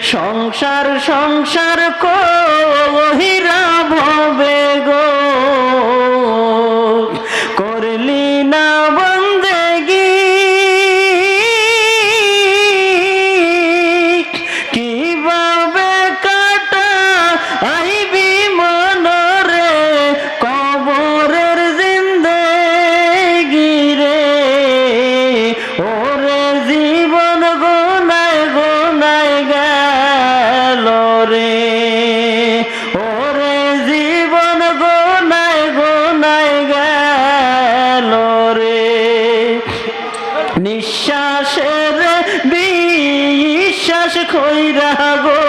সংসার সংসার কহিরা ভবে গো করলি না বন্দেগি কিভাবে কাটা আইবি মনরে কবরের জিন্দেগি রে ওরে জীবন গোনায় গোনায় গেল রে ওরে জীবন গোনায় গোনায় গেল রে নিঃশ্বাসের বিশ্বাস কইরা গো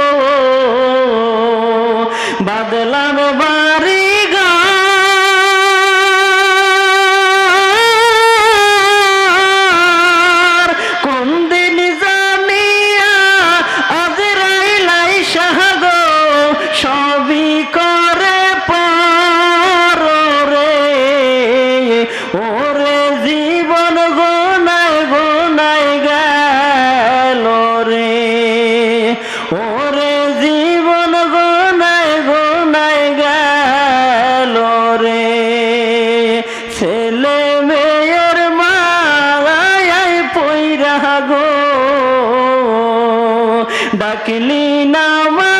বাদলাম বাড়ি ঘর কোন দিন জানিয়া আজরাইল গো সবই করে পার রে ওরে জীবন গোনায় গোনায় গেল রে ওরে জীবন গোনায় গোনায় গেল রে ছেলে মেয়ের মায়ায় পইরা গো ডাকলি না মা